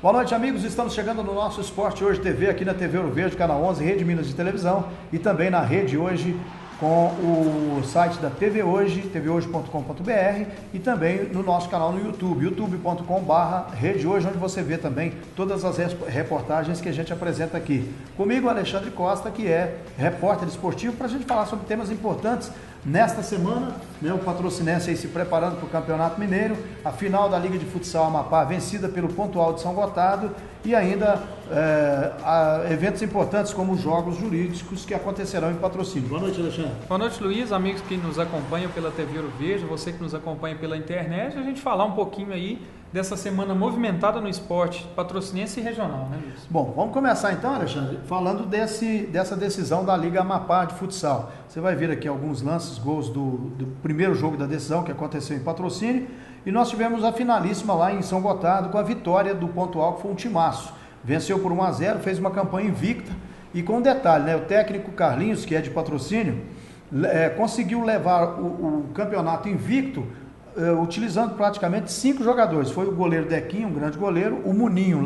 Boa noite, amigos. Estamos chegando no nosso Esporte Hoje TV, aqui na TV Ouro Verde, Canal 11, Rede Minas de Televisão, e também na Rede Hoje com o site da TV Hoje, tvhoje.com.br, e também no nosso canal no YouTube, youtube.com/Rede Hoje, onde você vê também todas as reportagens que a gente apresenta aqui. Comigo, Alexandre Costa, que é repórter esportivo, para a gente falar sobre temas importantes. Nesta semana, o Patrocinense aí se preparando para o Campeonato Mineiro, a final da Liga de Futsal Amapá vencida pelo Pontual de São Gotardo e ainda eventos importantes como os Jogos Jurídicos que acontecerão em Patrocínio. Boa noite, Alexandre. Boa noite, Luiz, amigos que nos acompanham pela TV Ouro Verde, você que nos acompanha pela internet, a gente falar um pouquinho aí dessa semana movimentada no esporte patrocinense e regional, né, Luiz? Bom, vamos começar então, Alexandre, falando dessa decisão da Liga Amapá de Futsal. Você vai ver aqui alguns lances, gols do primeiro jogo da decisão que aconteceu em Patrocínio, e nós tivemos a finalíssima lá em São Gotardo com a vitória do Pontual, que foi um timaço. Venceu por 1-0, fez uma campanha invicta, e com um detalhe, o técnico Carlinhos, que é de Patrocínio, conseguiu levar o campeonato invicto, utilizando praticamente 5 jogadores. Foi o goleiro Dequinho, um grande goleiro, o Muninho,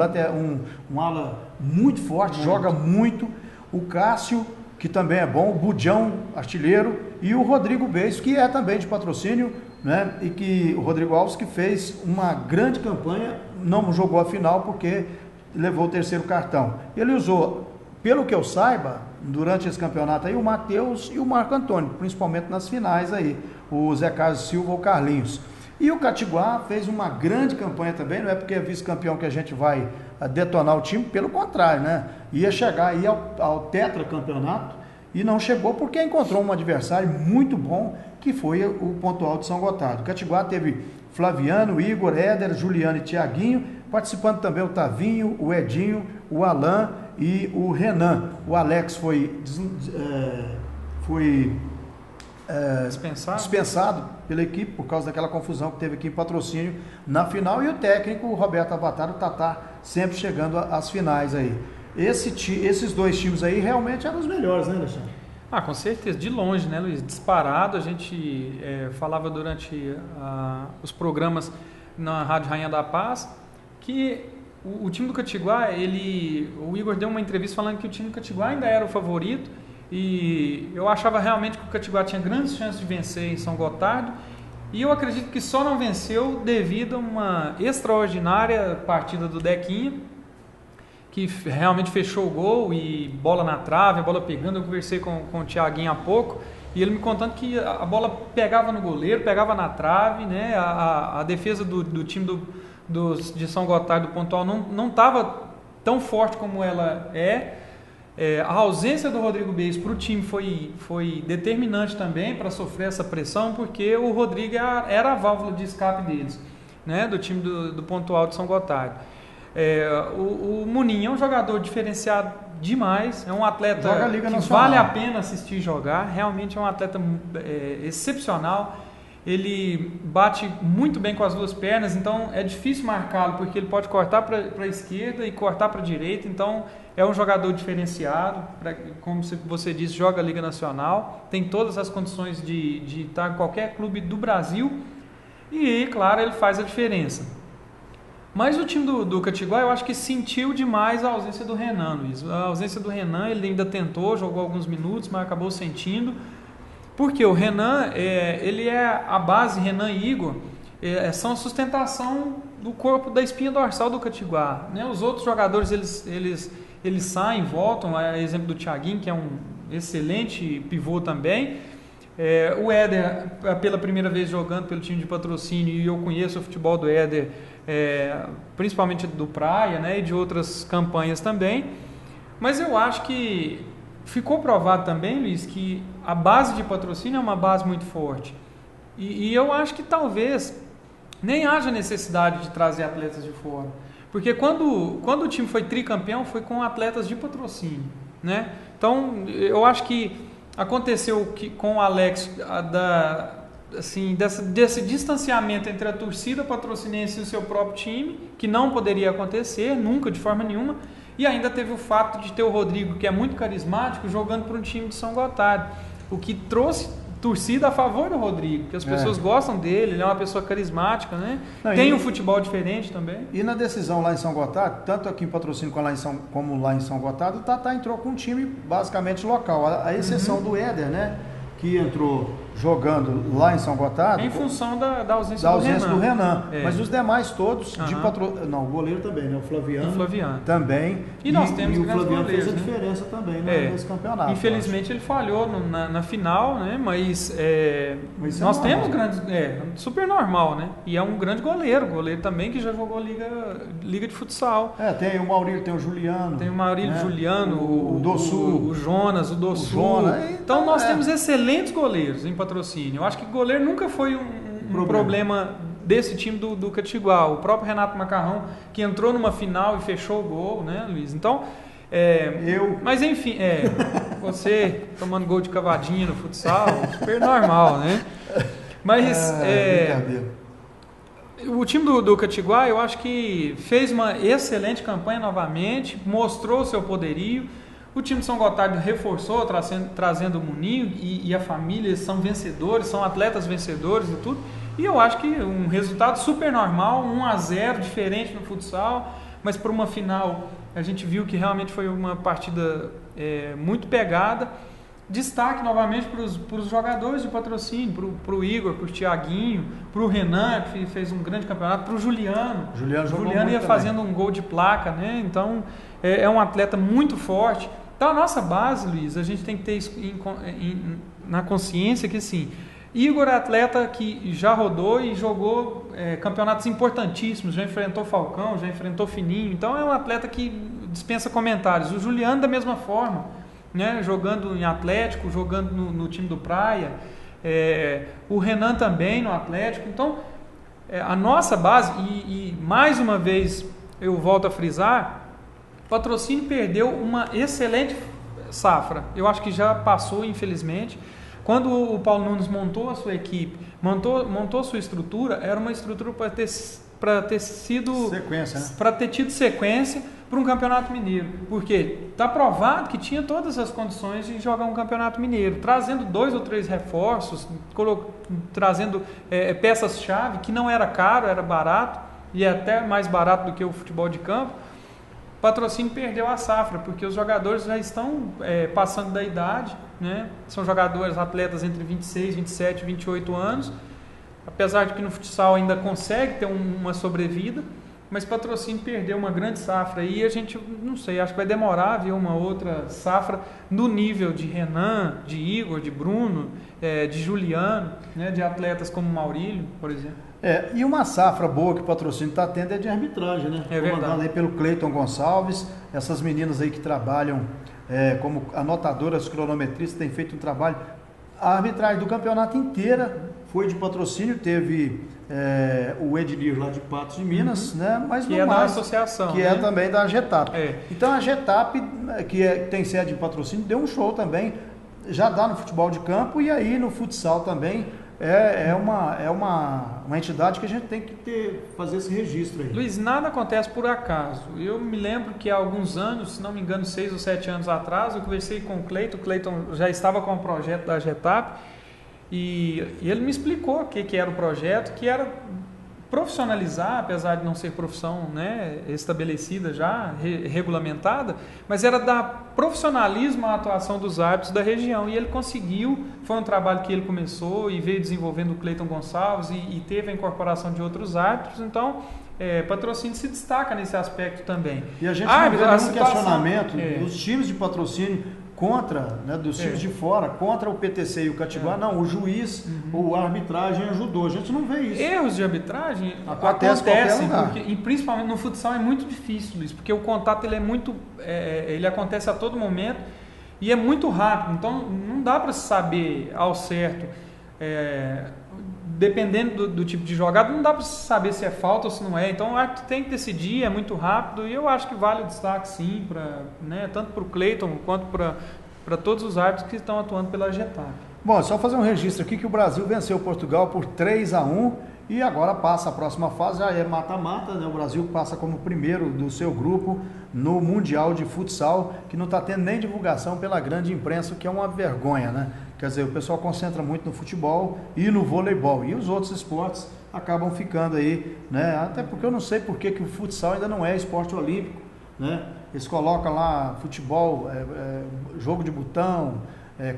um ala muito forte, joga muito, o Cássio, que também é bom, o Budião, artilheiro, e o Rodrigo Beis, que é também de Patrocínio, né? E que o Rodrigo Alves, que fez uma grande campanha, não jogou a final porque levou o terceiro cartão. Ele usou, pelo que eu saiba, durante esse campeonato aí, o Matheus e o Marco Antônio, principalmente nas finais aí, o Zé Carlos Silva ou Carlinhos. E o Catiguá fez uma grande campanha também, não é porque é vice-campeão que a gente vai detonar o time, pelo contrário, né? Ia chegar aí ao tetracampeonato e não chegou porque encontrou um adversário muito bom, que foi o Pontual de São Gotardo. O Catiguá teve Flaviano, Igor, Éder, Juliano e Tiaguinho, participando também o Tavinho, o Edinho, o Alain e o Renan. O Alex foi dispensado pela equipe por causa daquela confusão que teve aqui em Patrocínio na final, e o técnico Roberto Avatar, o Tatá, sempre chegando às finais aí. Esses dois times aí realmente eram os melhores, né, Alexandre? Com certeza, de longe, né, Luiz? Disparado, a gente falava durante os programas na Rádio Rainha da Paz que o time do Catiguá, o Igor deu uma entrevista falando que o time do Catiguá ainda era o favorito, e eu achava realmente que o Catiguá tinha grandes chances de vencer em São Gotardo, e eu acredito que só não venceu devido a uma extraordinária partida do Dequinho, que realmente fechou o gol e bola na trave, a bola pegando. Eu conversei com o Tiaguinho há pouco, e ele me contando que a bola pegava no goleiro, pegava na trave, né? A defesa do time de São Gotardo do Pontual não estava tão forte como ela é. A ausência do Rodrigo Beis para o time foi determinante também para sofrer essa pressão, porque o Rodrigo era a válvula de escape deles, né, do time do Pontual de São Gotardo. O Muninho é um jogador diferenciado demais, é um atleta que vale a pena assistir jogar, realmente é um atleta excepcional. Ele bate muito bem com as duas pernas, então é difícil marcá-lo, porque ele pode cortar para a esquerda e cortar para a direita, então é um jogador diferenciado, como você disse, joga a Liga Nacional, tem todas as condições de estar em qualquer clube do Brasil, e claro, ele faz a diferença. Mas o time do Catiguá, eu acho que sentiu demais a ausência do Renan, Luiz. A ausência do Renan, ele ainda tentou, jogou alguns minutos, mas acabou sentindo. Porque o Renan, ele é a base, Renan e Igor, são a sustentação do corpo da espinha dorsal do Catiguá, né? Os outros jogadores, eles saem, voltam, exemplo do Tiaguinho, que é um excelente pivô também. O Éder, pela primeira vez jogando pelo time de Patrocínio, e eu conheço o futebol do Éder, principalmente do Praia, né, e de outras campanhas também. Mas eu acho que ficou provado também, Luiz, que a base de Patrocínio é uma base muito forte. E eu acho que talvez nem haja necessidade de trazer atletas de fora. Porque quando o time foi tricampeão, foi com atletas de Patrocínio, né? Então, eu acho que aconteceu com o Alex, desse distanciamento entre a torcida patrocinense e o seu próprio time, que não poderia acontecer, nunca, de forma nenhuma. E ainda teve o fato de ter o Rodrigo, que é muito carismático, jogando para um time de São Gotardo, o que trouxe torcida a favor do Rodrigo, porque as pessoas gostam dele, ele é uma pessoa carismática, né? Tem um futebol diferente também. E na decisão lá em São Gotardo, tanto aqui em Patrocínio como lá em São Gotardo, o Tatá entrou com um time basicamente local, a exceção do Éder, né? Que entrou jogando lá em São Gotardo. Em função da ausência do Renan. Mas os demais todos de Não, o goleiro também, né? O Flaviano. Também. E nós temos o Flaviano fez a né? diferença também nesse campeonato. Infelizmente ele falhou na final, né? Mas nós temos grandes. Super normal, né? E é um grande goleiro também que já jogou liga de futsal. Tem o Maurílio, tem o Juliano. Tem o Maurílio, Juliano, o Dossu. O Jonas, o Dossu. Então nós temos excelentes goleiros em Patrocínio. Eu acho que goleiro nunca foi um problema desse time do Catiguá. O próprio Renato Macarrão, que entrou numa final e fechou o gol, né, Luiz? Então, mas enfim, você tomando gol de cavadinha no futsal, super normal, né? Mas o time do Catiguá, eu acho que fez uma excelente campanha novamente, mostrou o seu poderio. O time de São Gotardo reforçou, trazendo o Muninho e a família, eles são vencedores, são atletas vencedores e tudo. E eu acho que um resultado super normal, 1-0, diferente no futsal, mas para uma final a gente viu que realmente foi uma partida muito pegada. Destaque novamente para os jogadores de Patrocínio, para o Igor, para o Thiaguinho, para o Renan, que fez um grande campeonato, para o Juliano. Juliano ia fazendo um gol de placa, né? Então é um atleta muito forte. Então a nossa base, Luiz, a gente tem que ter isso na consciência que assim, Igor é atleta que já rodou e jogou campeonatos importantíssimos, já enfrentou Falcão, já enfrentou Fininho, então é um atleta que dispensa comentários. O Juliano da mesma forma, né, jogando em Atlético, jogando no time do Praia, o Renan também no Atlético. Então a nossa base, e mais uma vez eu volto a frisar, Patrocínio perdeu uma excelente safra. Eu acho que já passou, infelizmente. Quando o Paulo Nunes montou a sua equipe, montou a sua estrutura, era uma estrutura para ter sido sequência, né? Para ter tido sequência para um campeonato mineiro. Porque está provado que tinha todas as condições de jogar um campeonato mineiro, trazendo 2 ou 3 reforços, trazendo peças-chave, que não era caro, era barato, e é até mais barato do que o futebol de campo. Patrocínio perdeu a safra, porque os jogadores já estão passando da idade, né? São jogadores, atletas entre 26, 27, 28 anos, apesar de que no futsal ainda consegue ter uma sobrevida, mas Patrocínio perdeu uma grande safra e a gente, não sei, acho que vai demorar a ver uma outra safra no nível de Renan, de Igor, de Bruno, de Juliano, né? De atletas como Maurílio, por exemplo. E uma safra boa que o Patrocínio está tendo é de arbitragem, né? Comandado aí pelo Cleiton Gonçalves, essas meninas aí que trabalham como anotadoras, cronometristas, têm feito um trabalho. A arbitragem do campeonato inteira foi de Patrocínio, teve o Ednir lá de Patos de Minas, né? Mas que da associação, que é também da Getap. Então a Getap, que tem sede em Patrocínio, deu um show também, já dá no futebol de campo e aí no futsal também. É uma entidade que a gente tem que fazer esse registro aí. Luiz, nada acontece por acaso. Eu me lembro que há alguns anos, se não me engano 6 ou 7 anos atrás, eu conversei com o Cleiton já estava com o projeto da Getap e ele me explicou o que era o projeto, que era profissionalizar, apesar de não ser profissão, né, estabelecida já, regulamentada, mas era dar profissionalismo à atuação dos árbitros da região, e ele conseguiu. Foi um trabalho que ele começou e veio desenvolvendo o Cleiton Gonçalves e teve a incorporação de outros árbitros. Então Patrocínio se destaca nesse aspecto também. E a gente não vê nenhum questionamento dos times de Patrocínio contra, né, dos times de fora, contra o PTC e o Catiguá. Não, o juiz ou a arbitragem ajudou. A gente não vê isso. Erros de arbitragem acontecem, porque, e principalmente no futsal é muito difícil, Luiz, porque o contato ele é muito, ele acontece a todo momento e é muito rápido. Então não dá para saber ao certo, dependendo do tipo de jogada, não dá para saber se é falta ou se não é. Então o árbitro tem que decidir, é muito rápido, e eu acho que vale o destaque sim, tanto para o Cleiton quanto para todos os árbitros que estão atuando pela Getap. Bom, só fazer um registro aqui que o Brasil venceu Portugal por 3-1 e agora passa a próxima fase, já é mata-mata, né? O Brasil passa como primeiro do seu grupo no Mundial de Futsal, que não está tendo nem divulgação pela grande imprensa, o que é uma vergonha, né? Quer dizer, o pessoal concentra muito no futebol e no voleibol. E os outros esportes acabam ficando aí, né? Até porque eu não sei por que o futsal ainda não é esporte olímpico, né? Eles colocam lá futebol, jogo de botão,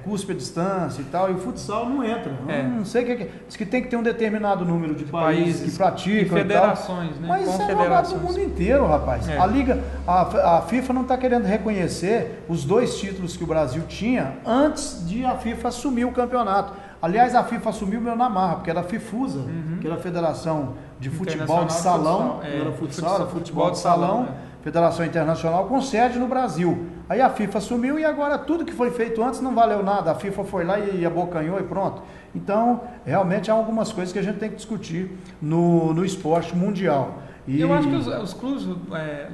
cuspe à distância e tal, e o futsal não entra. Não sei o que é. Diz que tem que ter um determinado número de países que praticam e federações, e tal. né? Mas isso é jogado no mundo inteiro, rapaz. A Liga, a FIFA não está querendo reconhecer os 2 títulos que o Brasil tinha antes de a FIFA assumir o campeonato. Aliás, a FIFA assumiu meu na marra, porque era a FIFUSA, que era a Federação de Futebol de Salão, não era futsal, era futebol de salão, Federação Internacional, com sede no Brasil. Aí a FIFA assumiu e agora tudo que foi feito antes não valeu nada. A FIFA foi lá e abocanhou e pronto. Então, realmente há algumas coisas que a gente tem que discutir no esporte mundial. Eu acho que os clubes,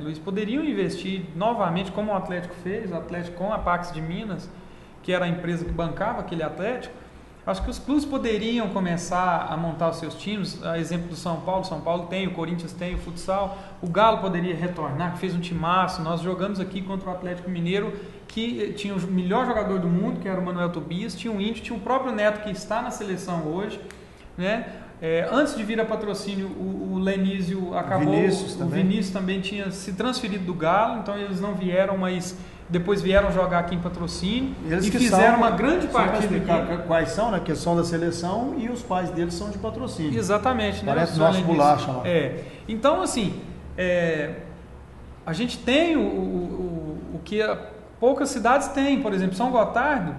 Luiz, poderiam investir novamente, como o Atlético fez, o Atlético com a Pax de Minas, que era a empresa que bancava aquele Atlético. Acho que os clubes poderiam começar a montar os seus times, a exemplo do São Paulo tem, o Corinthians tem, o futsal, o Galo poderia retornar, que fez um timaço. Nós jogamos aqui contra o Atlético Mineiro, que tinha o melhor jogador do mundo, que era o Manuel Tobias, tinha o Índio, tinha o próprio Neto, que está na seleção hoje, né? Antes de vir a patrocínio, o Lenísio acabou, o Vinícius também tinha se transferido do Galo, então eles não vieram, mas depois vieram jogar aqui em patrocínio e fizeram uma grande partida aqui. Quais são, né? Que são da seleção e os pais deles são de patrocínio. Exatamente. Parece né? Nosso bolacha lá. Então, assim, a gente tem o que poucas cidades têm, por exemplo, São Gotardo,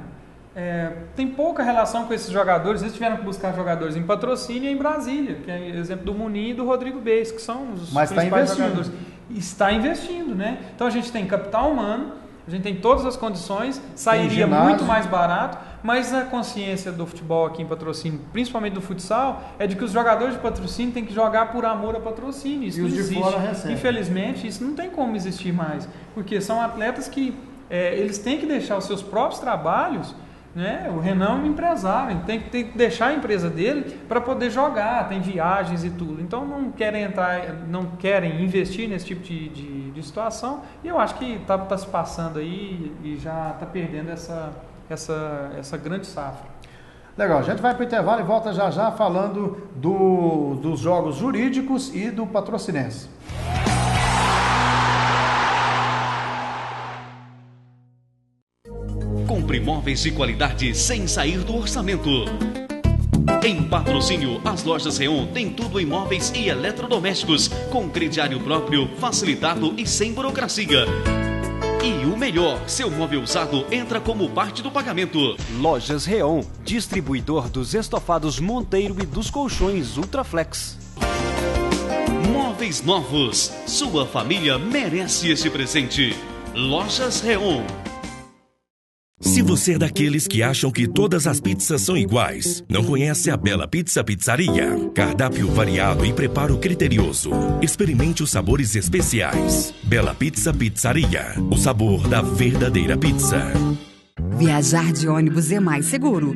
tem pouca relação com esses jogadores. Eles tiveram que buscar jogadores em patrocínio em Brasília, que é o exemplo do Munim e do Rodrigo Beis, que são os principais jogadores. Está investindo, né? Então a gente tem capital humano, a gente tem todas as condições, sairia muito mais barato, mas a consciência do futebol aqui em patrocínio, principalmente do futsal, é de que os jogadores de patrocínio têm que jogar por amor a patrocínio. Isso não existe. Infelizmente, isso não tem como existir mais, porque são atletas que eles têm que deixar os seus próprios trabalhos, né? O Renan é um empresário, ele tem que deixar a empresa dele para poder jogar, tem viagens e tudo. Então não querem investir nesse tipo de situação, e eu acho que tá se passando aí e já está perdendo essa grande safra. Legal, a gente vai para o intervalo e volta já falando dos jogos jurídicos e do Patrocinense. Compre imóveis de qualidade sem sair do orçamento. Em Patrocínio, as lojas Reon têm tudo em móveis e eletrodomésticos, com crediário próprio, facilitado e sem burocracia. E o melhor, seu móvel usado entra como parte do pagamento. Lojas Reon, distribuidor dos estofados Monteiro e dos colchões Ultraflex. Móveis novos, sua família merece este presente. Lojas Reon. Se você é daqueles que acham que todas as pizzas são iguais, não conhece a Bela Pizza Pizzaria. Cardápio variado e preparo criterioso. Experimente os sabores especiais. Bela Pizza Pizzaria. O sabor da verdadeira pizza. Viajar de ônibus é mais seguro.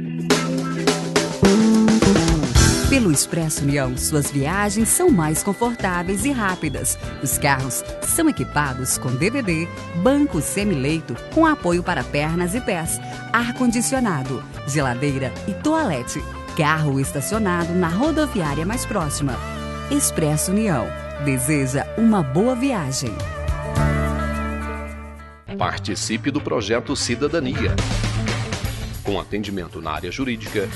Pelo Expresso União, suas viagens são mais confortáveis e rápidas. Os carros são equipados com DVD, banco semileito com apoio para pernas e pés, ar-condicionado, geladeira e toalete. Carro estacionado na rodoviária mais próxima. Expresso União. Deseja uma boa viagem. Participe do projeto Cidadania. Com atendimento na área jurídica,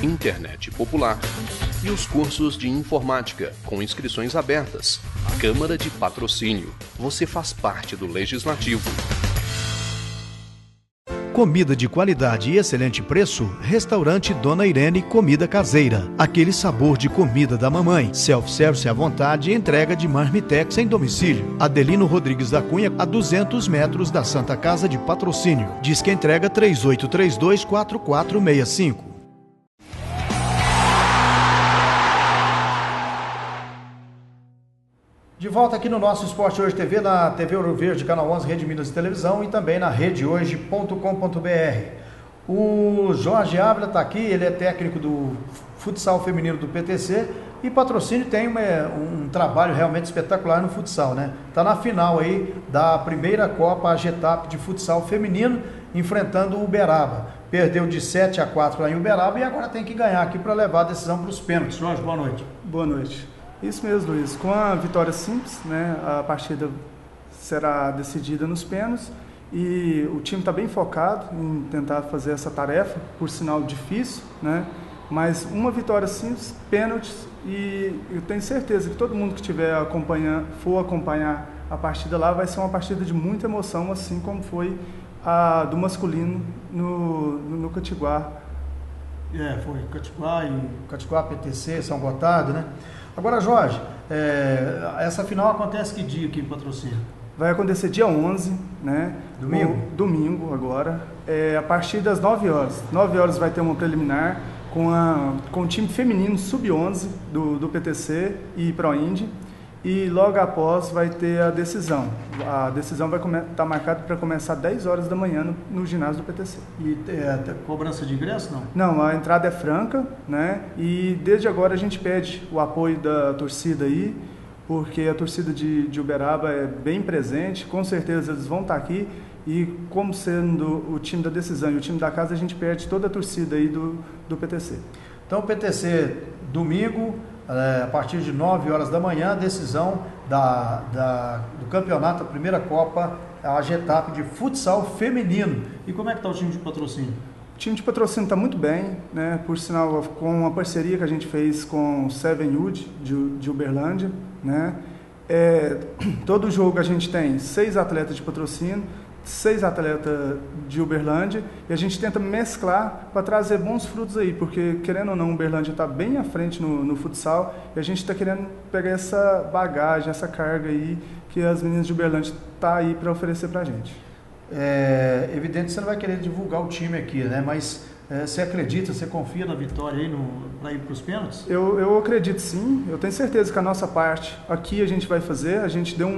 internet popular e os cursos de informática com inscrições abertas. Câmara de Patrocínio. Você faz parte do Legislativo. Comida de qualidade e excelente preço, Restaurante Dona Irene Comida Caseira. Aquele sabor de comida da mamãe. Self-service à vontade e entrega de marmitex em domicílio. Adelino Rodrigues da Cunha, a 200 metros da Santa Casa de Patrocínio. Diz que entrega 3832-4465. De volta aqui no nosso Esporte Hoje TV, na TV Ouro Verde, Canal 11, Rede Minas de Televisão e também na redehoje.com.br. O Jorge Ávila está aqui, ele é técnico do futsal feminino do PTC e Patrocínio tem um trabalho realmente espetacular no futsal, né? Está na final aí da primeira Copa AGETAP de futsal feminino, enfrentando o Uberaba. perdeu de 7-4 lá em Uberaba e agora tem que ganhar aqui para levar a decisão para os pênaltis. Jorge, boa noite. Boa noite. Isso mesmo, Luiz. Com a vitória simples, né, a partida será decidida nos pênaltis e o time está bem focado em tentar fazer essa tarefa, por sinal difícil, né? Mas uma vitória simples, pênaltis, e eu tenho certeza que todo mundo que for acompanhar a partida lá vai ser uma partida de muita emoção, assim como foi a do masculino no Catiguá. Foi Catiguá, PTC, São Gotardo, né? Agora, Jorge, essa final acontece que dia aqui em Patrocínio? Vai acontecer dia 11, né? Domingo? Domingo agora, a partir das 9 horas. 9 horas vai ter uma preliminar com o time feminino sub-11 do PTC e Proindy, e logo após vai ter a decisão. A decisão vai estar marcada para começar às 10 horas da manhã no ginásio do PTC. E cobrança de ingresso, não? Não, a entrada é franca, né? E desde agora a gente pede o apoio da torcida aí, porque a torcida de Uberaba é bem presente, com certeza eles vão estar aqui, e como sendo o time da decisão e o time da casa, a gente perde toda a torcida aí do PTC. Então, o PTC, domingo, a partir de 9 horas da manhã, a decisão do campeonato, a primeira Copa, a AGETAP de futsal feminino. E como é que está o time de Patrocínio? O time de Patrocínio está muito bem, né? Por sinal, com uma parceria que a gente fez com o Seven Wood de Uberlândia, né? Todo jogo a gente tem 6 atletas de Patrocínio, 6 atletas de Uberlândia, e a gente tenta mesclar para trazer bons frutos aí, porque querendo ou não, Uberlândia está bem à frente no futsal, e a gente está querendo pegar essa bagagem, essa carga aí que as meninas de Uberlândia estão aí para oferecer para a gente. É evidente que você não vai querer divulgar o time aqui, né? Mas você acredita, você confia na vitória aí para ir para os pênaltis? Eu acredito sim, eu tenho certeza que a nossa parte aqui a gente vai fazer. A gente deu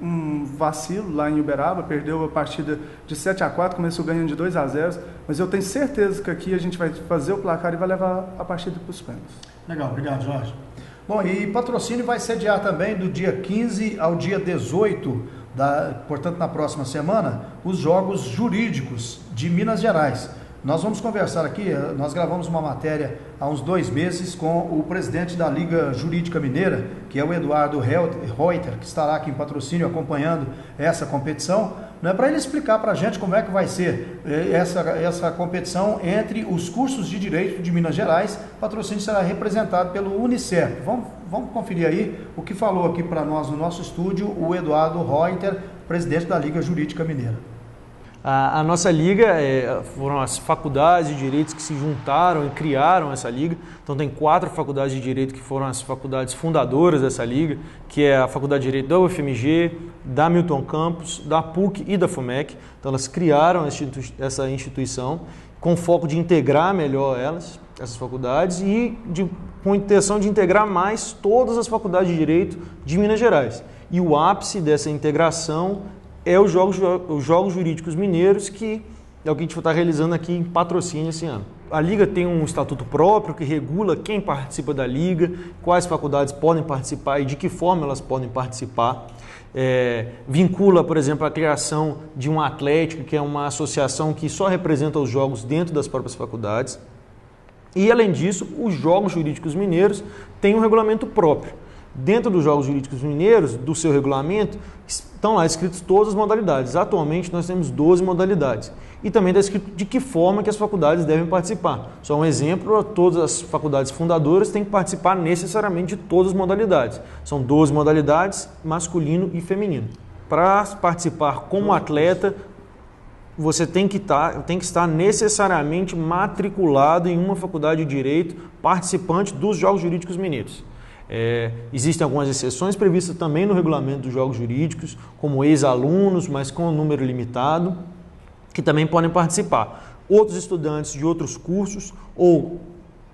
um vacilo lá em Uberaba, perdeu a partida de 7-4, começou ganhando de 2-0, mas eu tenho certeza que aqui a gente vai fazer o placar e vai levar a partida para os pênaltis. Legal, obrigado, Jorge. Bom, e Patrocínio vai sediar também do dia 15 ao dia 18, portanto na próxima semana, os Jogos Jurídicos de Minas Gerais. Nós vamos conversar aqui, nós gravamos uma matéria há uns 2 meses com o presidente da Liga Jurídica Mineira, que é o Eduardo Reuter, que estará aqui em Patrocínio acompanhando essa competição, né, para ele explicar para a gente como é que vai ser essa competição entre os cursos de Direito de Minas Gerais. Patrocínio será representado pelo Unicef. Vamos conferir aí o que falou aqui para nós no nosso estúdio o Eduardo Reuter, presidente da Liga Jurídica Mineira. A nossa liga foram as faculdades de direitos que se juntaram e criaram essa liga. Então tem 4 faculdades de direito que foram as faculdades fundadoras dessa liga, que é a Faculdade de Direito da UFMG, da Milton Campos, da PUC e da FUMEC. Então elas criaram essa instituição com foco de integrar melhor essas faculdades e com a intenção de integrar mais todas as faculdades de direito de Minas Gerais. E o ápice dessa integração é os Jogos Jurídicos Mineiros, que é o que a gente está realizando aqui em Patrocínio esse ano. A Liga tem um estatuto próprio que regula quem participa da Liga, quais faculdades podem participar e de que forma elas podem participar. Vincula, por exemplo, a criação de uma atlética, que é uma associação que só representa os jogos dentro das próprias faculdades. E, além disso, os Jogos Jurídicos Mineiros têm um regulamento próprio. Dentro dos Jogos Jurídicos Mineiros, do seu regulamento, estão lá escritas todas as modalidades. Atualmente nós temos 12 modalidades. E também está escrito de que forma que as faculdades devem participar. Só um exemplo, todas as faculdades fundadoras têm que participar necessariamente de todas as modalidades. São 12 modalidades, masculino e feminino. Para participar como atleta, você tem que estar necessariamente matriculado em uma faculdade de direito, participante dos Jogos Jurídicos Mineiros. Existem algumas exceções previstas também no regulamento dos Jogos Jurídicos, como ex-alunos, mas com um número limitado, que também podem participar. Outros estudantes de outros cursos ou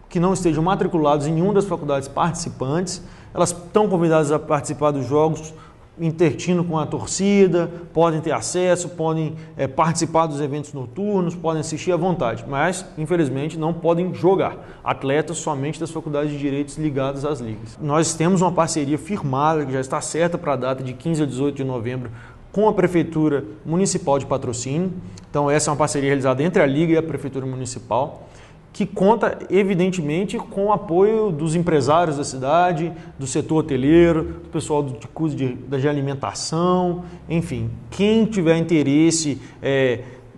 que não estejam matriculados em nenhuma das faculdades participantes, elas estão convidadas a participar dos Jogos intertindo com a torcida, podem ter acesso, podem participar dos eventos noturnos, podem assistir à vontade, mas, infelizmente, não podem jogar. Atletas somente das faculdades de direitos ligadas às ligas. Nós temos uma parceria firmada, que já está certa para a data de 15 a 18 de novembro, com a Prefeitura Municipal de Patrocínio. Então, essa é uma parceria realizada entre a Liga e a Prefeitura Municipal, que conta, evidentemente, com o apoio dos empresários da cidade, do setor hoteleiro, do pessoal de curso de alimentação, enfim. Quem tiver interesse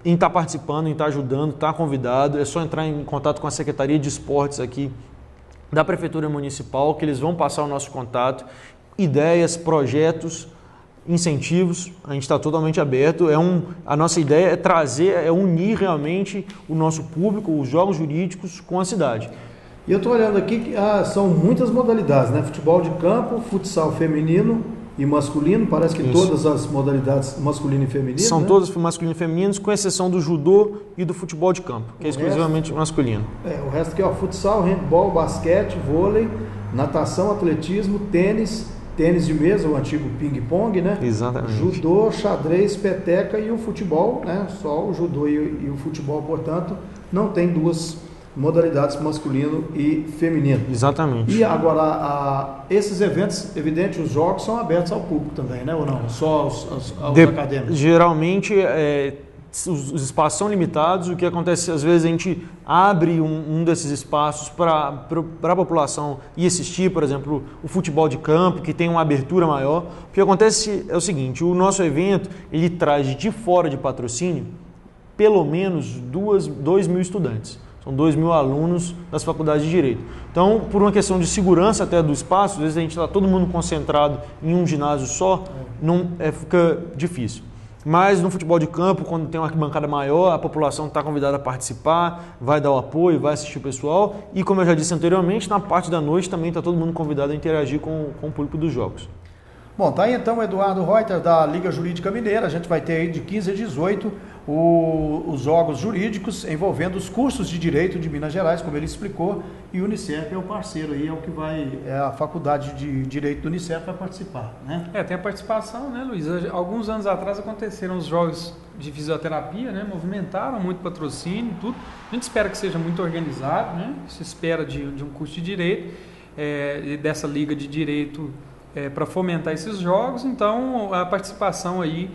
em estar participando, em estar ajudando, está convidado. É só entrar em contato com a Secretaria de Esportes aqui da Prefeitura Municipal, que eles vão passar o nosso contato, ideias, projetos, incentivos. A gente está totalmente aberto. A nossa ideia é trazer, unir realmente o nosso público, os jogos jurídicos com a cidade. E eu estou olhando aqui que são muitas modalidades, né? Futebol de campo, futsal feminino e masculino, parece que todas as modalidades masculino e feminino. São, né? Todas masculino e femininos, com exceção do judô e do futebol de campo, que é exclusivamente masculino. O resto aqui, futsal, handball, basquete, vôlei, natação, atletismo, tênis de mesa, o antigo ping-pong, né? Exatamente. Judô, xadrez, peteca e o futebol, né? Só o judô e o futebol, portanto, não tem duas modalidades, masculino e feminino. Exatamente. E agora, esses eventos, evidente, os jogos são abertos ao público também, né? Ou não? Só aos acadêmicos? Geralmente, os espaços são limitados. O que acontece, às vezes, a gente abre um desses espaços para a população ir assistir, por exemplo, o futebol de campo, que tem uma abertura maior. O que acontece é o seguinte, o nosso evento, ele traz de fora de Patrocínio pelo menos 2.000 estudantes. São 2.000 alunos das faculdades de Direito. Então, por uma questão de segurança até do espaço, às vezes a gente está todo mundo concentrado em um ginásio só, fica difícil. Mas no futebol de campo, quando tem uma arquibancada maior, a população está convidada a participar, vai dar o apoio, vai assistir o pessoal. E como eu já disse anteriormente, na parte da noite também está todo mundo convidado a interagir com o público dos jogos. Bom, tá aí então o Eduardo Reuter da Liga Jurídica Mineira. A gente vai ter aí de 15 a 18 os jogos jurídicos envolvendo os cursos de Direito de Minas Gerais, como ele explicou, e o Unicef é o parceiro aí, a faculdade de Direito do Unicef vai participar, né? Tem a participação, né, Luiz? Alguns anos atrás aconteceram os jogos de fisioterapia, né? Movimentaram muito patrocínio e tudo. A gente espera que seja muito organizado, né? Se espera de um curso de Direito e dessa Liga de Direito para fomentar esses jogos. Então, a participação aí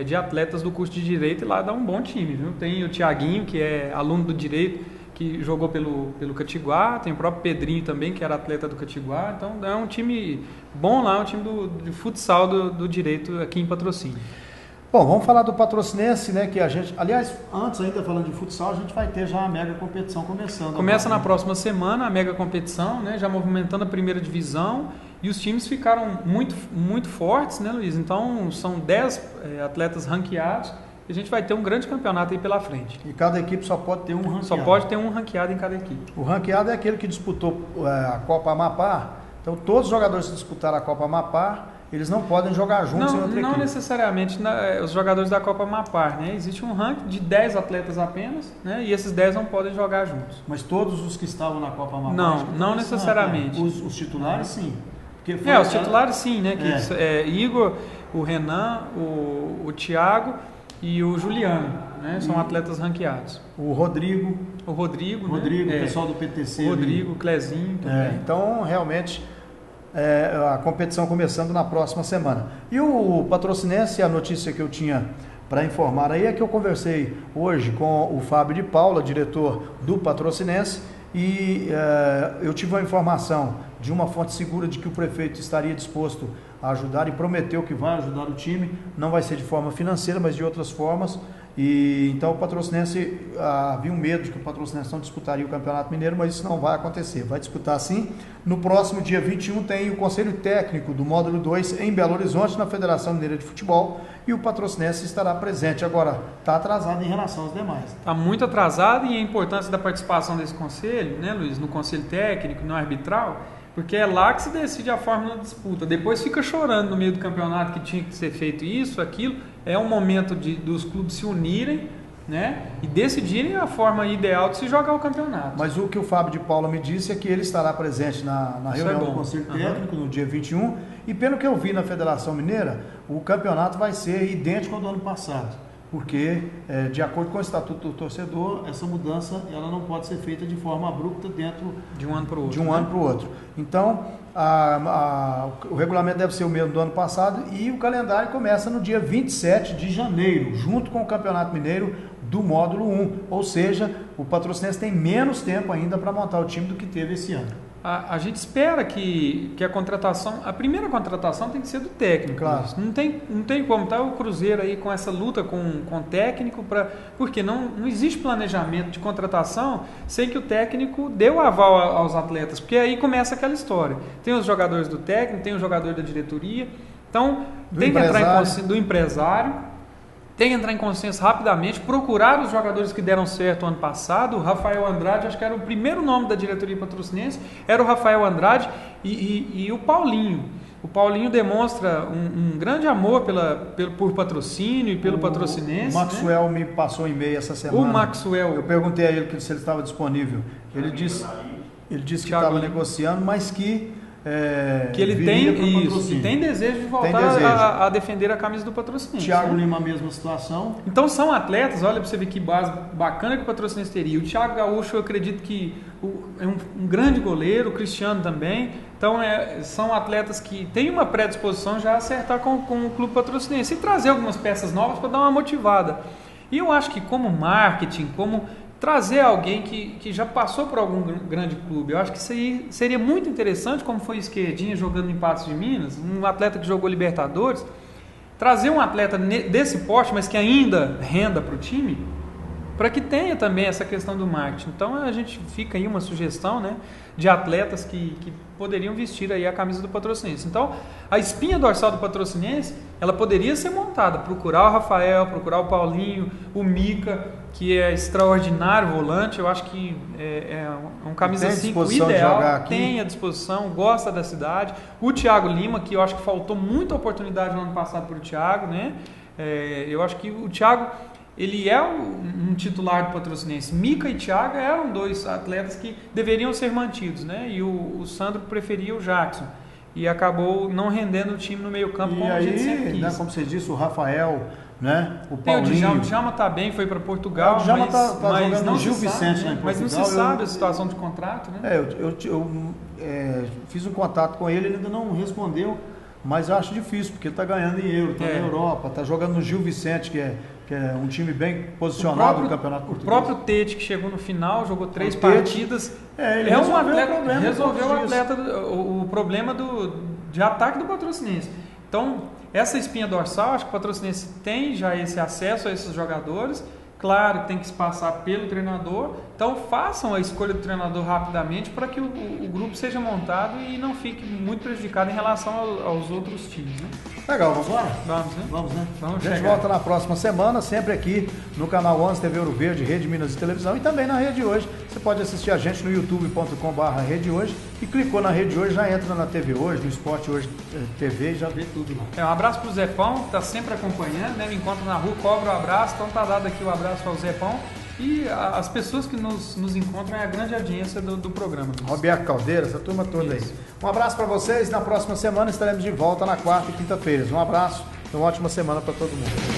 de atletas do curso de Direito, e lá dá um bom time, viu? Tem o Tiaguinho, que é aluno do Direito, que jogou pelo Catiguá, tem o próprio Pedrinho também, que era atleta do Catiguá. Então é um time bom lá, um time de futsal do Direito aqui em Patrocínio. Bom, vamos falar do Patrocinense, né? Que a gente, aliás, antes ainda falando de futsal, a gente vai ter já a mega competição começando. Começa na próxima semana a mega competição, né? Já movimentando a primeira divisão, e os times ficaram muito fortes, né, Luiz? Então são 10 atletas ranqueados. E a gente vai ter um grande campeonato aí pela frente. E cada equipe só pode ter um ranqueado. Só pode ter um ranqueado em cada equipe. O ranqueado é aquele que disputou a Copa Amapá. Então todos os jogadores que disputaram a Copa Amapá, eles não podem jogar juntos em outra equipe. Não necessariamente os jogadores da Copa Amapá, né? Existe um ranking de 10 atletas apenas, né? E esses 10 não podem jogar juntos. Mas todos os que estavam na Copa Amapá? Não necessariamente. Os titulares, sim. Os titulares, sim, né? Que Igor, o Renan, o Thiago e o Juliano, né? São atletas ranqueados. O Rodrigo. O Rodrigo, o pessoal do PTC. O Rodrigo, o Clezinho também. Então, realmente, a competição começando na próxima semana. E o Patrocinense, a notícia que eu tinha para informar aí é que eu conversei hoje com o Fábio de Paula, diretor do Patrocinense, e eu tive uma informação de uma fonte segura de que o prefeito estaria disposto a ajudar e prometeu que vai ajudar o time. Não vai ser de forma financeira, mas de outras formas. E então o Patrocinense, havia um medo de que o Patrocinense não disputaria o Campeonato Mineiro, mas isso não vai acontecer. Vai disputar sim. No próximo dia 21 tem o Conselho Técnico do Módulo 2 em Belo Horizonte, na Federação Mineira de Futebol, e o Patrocinense estará presente. Agora, está atrasado em relação aos demais. Está muito atrasado, e a importância da participação desse conselho, né, Luiz, no Conselho Técnico, no arbitral, porque é lá que se decide a forma da disputa. Depois fica chorando no meio do campeonato que tinha que ser feito isso, aquilo. É um momento dos clubes se unirem, né, e decidirem a forma ideal de se jogar o campeonato. Mas o que o Fábio de Paula me disse é que ele estará presente na reunião do Conselho Técnico no dia 21, e pelo que eu vi na Federação Mineira, o campeonato vai ser idêntico ao do ano passado. Porque, de acordo com o Estatuto do Torcedor, essa mudança ela não pode ser feita de forma abrupta dentro de um ano para o outro. De um ano para o outro. Então, o regulamento deve ser o mesmo do ano passado e o calendário começa no dia 27 de janeiro, junto com o Campeonato Mineiro do módulo 1, ou seja, o Patrocinense tem menos tempo ainda para montar o time do que teve esse ano. A gente espera que a primeira contratação tem que ser do técnico. Claro. Não tem como estar o Cruzeiro aí com essa luta com o técnico, porque não existe planejamento de contratação sem que o técnico dê o aval aos atletas, porque aí começa aquela história. Tem os jogadores do técnico, tem o jogador da diretoria, então tem que entrar em consciência do empresário, tem que entrar em consenso rapidamente, procurar os jogadores que deram certo ano passado. O Rafael Andrade, acho que era o primeiro nome da diretoria patrocinense, era o Rafael Andrade e o Paulinho. O Paulinho demonstra um grande amor por patrocínio e pelo patrocinense. O Maxwell, né? Me passou um e-mail essa semana. O Maxwell. Eu perguntei a ele se ele estava disponível. Ele disse que estava negociando, mas que ele tem desejo de voltar a defender a camisa do Patrocinense. Thiago Lima, a mesma situação. Então são atletas, olha para você ver que base bacana que o Patrocinense teria. O Thiago Gaúcho, eu acredito que é um grande goleiro, o Cristiano também. Então são atletas que têm uma predisposição já a acertar com o Clube Patrocinense e trazer algumas peças novas para dar uma motivada. E eu acho que como marketing, como trazer alguém que já passou por algum grande clube, eu acho que isso aí seria muito interessante, como foi Esquerdinha jogando em Patos de Minas, um atleta que jogou Libertadores, trazer um atleta desse porte, mas que ainda renda para o time, para que tenha também essa questão do marketing. Então a gente fica aí uma sugestão, né, de atletas que poderiam vestir aí a camisa do Patrocinense. Então a espinha dorsal do Patrocinense, ela poderia ser montada, procurar o Rafael, procurar o Paulinho, o Mica, que é extraordinário volante. Eu acho que é um camisa 5 ideal, tem a disposição, gosta da cidade. O Thiago Lima, que eu acho que faltou muita oportunidade no ano passado para o Thiago, né? Eu acho que o Thiago, ele é um titular do Patrocinense. Mica e Thiago eram dois atletas que deveriam ser mantidos, né? E o Sandro preferia o Jackson e acabou não rendendo o time no meio campo como a gente sempre quis. Né, como você disse, o Rafael, né? O Paulinho. O Djalma está bem, foi para Portugal, o Djalma mas jogando no Gil Vicente, Vicente, né, em Portugal. Mas não se sabe a situação de contrato, né? Eu fiz um contato com ele, ele ainda não respondeu, mas eu acho difícil, porque ele está ganhando em euro, está na Europa, está jogando no Gil Vicente, que é um time bem posicionado no Campeonato Português. O próprio Tete, que chegou no final, jogou 3 partidas, ele resolveu o problema de ataque do Patrocinense. Então, essa espinha dorsal, acho que o Patrocinense tem já esse acesso a esses jogadores. Claro, tem que se passar pelo treinador. Então, façam a escolha do treinador rapidamente para que o grupo seja montado e não fique muito prejudicado em relação aos outros times, né? Legal, vamos lá? Vamos, né? A gente volta na próxima semana, sempre aqui no canal 11 TV Ouro Verde, Rede Minas de Televisão, e também na Rede Hoje. Você pode assistir a gente no youtube.com/Rede Hoje e clicou na Rede Hoje, já entra na TV Hoje, no Esporte Hoje TV e já vê tudo lá. Um abraço pro Zepão, que está sempre acompanhando, né? Me encontra na rua, cobra o abraço, então tá dado aqui o abraço ao Zepão. E as pessoas que nos encontram é a grande audiência do programa. Roberto Caldeira, essa turma toda aí. Um abraço para vocês. Na próxima semana estaremos de volta na quarta e quinta-feira. Um abraço e uma ótima semana para todo mundo.